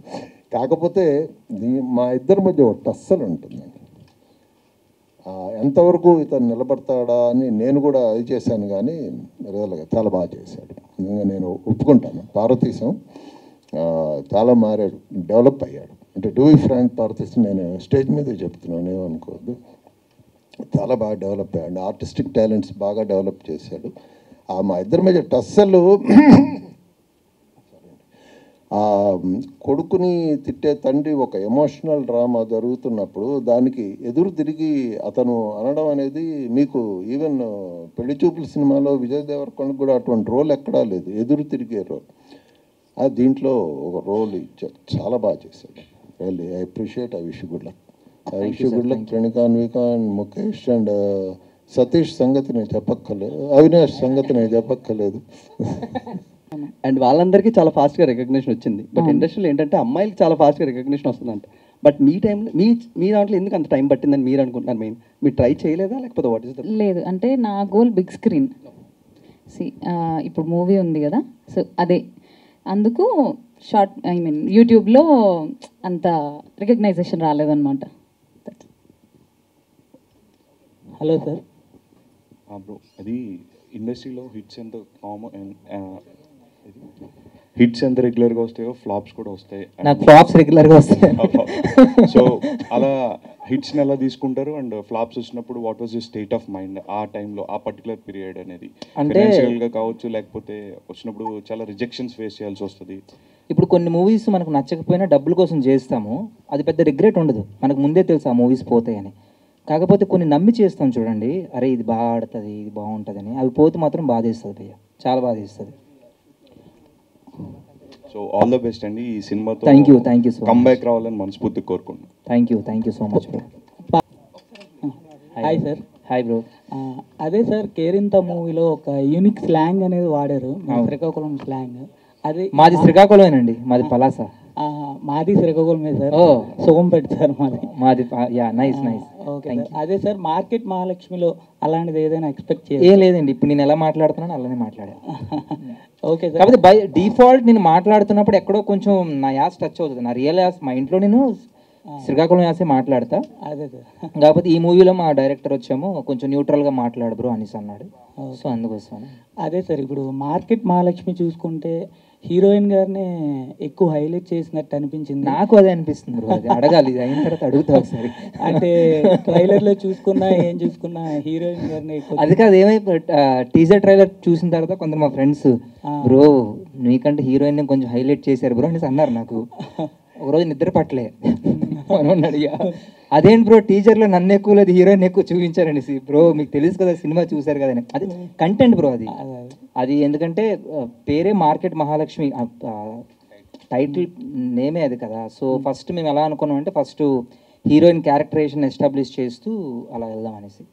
కాకపోతే మా ఇద్దరి మధ్య ఒక టస్సలు ఉంటుందండి. ఎంతవరకు ఇతను నిలబడతాడా అని నేను కూడా అది చేశాను, కానీ రియల్గా చాలా బాగా చేశాడు. నేను ఒప్పుకుంటాను. భారతదేశం చాలా మారాడు, డెవలప్ అయ్యాడు. అంటే డూ ఈ ఫ్రాంక్ భారతదేశం నేను స్టేజ్ మీద చెప్తున్నాను, ఏమనుకోవద్దు. చాలా బాగా డెవలప్ అయ్యాడు. ఆర్టిస్టిక్ టాలెంట్స్ బాగా డెవలప్ చేశాడు. మా ఇద్దరి మధ్య టస్సలు, కొడుకుని తిట్టే తండ్రి ఒక ఎమోషనల్ డ్రామా జరుగుతున్నప్పుడు దానికి ఎదురు తిరిగి అతను అనడం అనేది, మీకు ఈవెన్ పెళ్లి చూపుల సినిమాలో విజయ్ దేవరకొండకు కూడా అటువంటి రోల్ ఎక్కడా లేదు, ఎదురు తిరిగే రోల్. దీంట్లో ఒక రోల్ ఇచ్చాడు, చాలా బాగా చేశాడు. Really I appreciate, I wish good luck. I wish good luck ప్రణికాన్విక and Mukesh and Satish సంగతి నేను చెప్పక్కర్లేదు, అవినాష్ సంగతి నేను చెప్పక్కర్లేదు. అండ్ వాళ్ళందరికీ చాలా ఫాస్ట్గా రికగ్నిషన్ వచ్చింది. బట్ ఇండస్ట్రీలో ఏంటంటే అమ్మాయిలకి చాలా ఫాస్ట్గా రికగ్నిషన్ వస్తుందంట. బట్ మీ టైంలో మీ దాంట్లో ఎందుకు అంత టైం పట్టిందని మీరు అనుకుంటున్నారు? మీరు ట్రై చేయలేదా, లేకపోతే వాట్ ఇస్ ద? లేదు, అంటే నా గోల్ బిగ్ స్క్రీన్. ఇప్పుడు మూవీ ఉంది కదా, సో అదే అందుకు షార్ట్ యూట్యూబ్లో అంత రికగ్నైజేషన్ రాలేదన్నమాట. Hello sir. బ్రో, అది ఇండస్ట్రీలో హిట్స్ ఎంత కామన్, హిట్స్ ఎంత రెగ్యులర్గా వస్తాయో ఫ్లాప్స్ కూడా వస్తాయి. నాకు ఫ్లాప్స్ రెగ్యులర్గా వస్తాయి. సో అలా హిట్స్ని ఎలా తీసుకుంటారు, అండ్ ఫ్లాప్స్ వచ్చినప్పుడు what was your state of mind ఆ టైంలో, ఆ పర్టికులర్ పీరియడ్ అనేది? అంటే ఫైనాన్షియల్గా కావచ్చు, లేకపోతే వచ్చినప్పుడు చాలా రిజెక్షన్స్ ఫేస్ చేయాల్సి వస్తుంది. ఇప్పుడు కొన్ని మూవీస్ మనకు నచ్చకపోయినా డబ్బుల కోసం చేస్తాము, అది పెద్ద రిగ్రెట్ ఉండదు, మనకు ముందే తెలుసు ఆ మూవీస్ పోతాయని. కాకపోతే కొన్ని నమ్మి చేస్తాం చూడండి, అరే ఇది బాగా ఆడుతుంది, ఇది బాగుంటుందని, అవి పోతే మాత్రం బాధేస్తుంది భయ్య, చాలా బాధేస్తుంది. సో ఆల్ ద బెస్ట్ అండి ఈ సినిమాతో. Thank you so come back రావాలని మనస్ఫూర్తిగా కోరుకుంటున్నాను. Thank you so much bro. Hi sir. Hi bro. అదే సార్, కేరింత మూవీలో ఒక యూనిక్ స్లాంగ్ అనేది వాడారు, శ్రీకాకుళం స్లాంగ్. అది మాది శ్రీకాకుళమేనండి, మాది పలాస. మాది శ్రీకాకుళమే సార్, సోంపేట సార్ మాది. Yeah, nice. Okay sir. అదే సార్, మార్కెట్ మహాలక్ష్మిలో అలాంటిది ఏదైనా ఎక్స్పెక్ట్ చేయాలి? ఏం లేదండి, ఇప్పుడు నేను ఎలా మాట్లాడుతున్నాను అలానే మాట్లాడాను. Okay sir. కాకపోతే బై డిఫాల్ట్ నేను మాట్లాడుతున్నప్పుడు ఎక్కడో కొంచెం నా యాస్ టచ్ అవుతుంది, నా రియల్ యాస్. మా ఇంట్లో నేను శ్రీకాకుళం యాసే మాట్లాడతా. అదే సార్. కాకపోతే ఈ మూవీలో మా డైరెక్టర్ వచ్చాము, కొంచెం న్యూట్రల్గా మాట్లాడు బ్రో అనేసి అన్నాడు, సో అందుకోసం. అదే సార్, ఇప్పుడు మార్కెట్ మహాలక్ష్మి చూసుకుంటే హీరోయిన్ గారిని ఎక్కువ హైలైట్ చేసినట్టు అనిపించింది. నాకు అదే అనిపిస్తుంది బ్రో, అది అడగాలి, ఇది అయిన తర్వాత అడుగుతా ఒకసారి. అంటే ట్రైలర్లో చూసుకున్నా ఏం చూసుకున్నా హీరోయిన్ గారిని అది కాదు, టీజర్ ట్రైలర్ చూసిన తర్వాత కొందరు మా ఫ్రెండ్స్, బ్రో నీకంటే హీరోయిన్ కొంచెం హైలైట్ చేశారు బ్రో అనేసి అన్నారు. నాకు ఒకరోజు నిద్ర పట్టలే, అడిగా అదేంటి బ్రో టీజర్లో నన్ను ఎక్కువ లేదు హీరోయిన్ ఎక్కువ చూపించారనేసి. బ్రో మీకు తెలుసు కదా, సినిమా చూశారు కదా, అది కంటెంట్ బ్రో. అది ఎందుకంటే పేరే మార్కెట్ మహాలక్ష్మి, టైటిల్ నేమే అది కదా. సో ఫస్ట్ మేము ఎలా అనుకున్నాం అంటే, ఫస్ట్ హీరోయిన్ క్యారెక్టరైజేషన్ ఎస్టాబ్లిష్ చేస్తూ అలా వెళ్దాం అనేసి.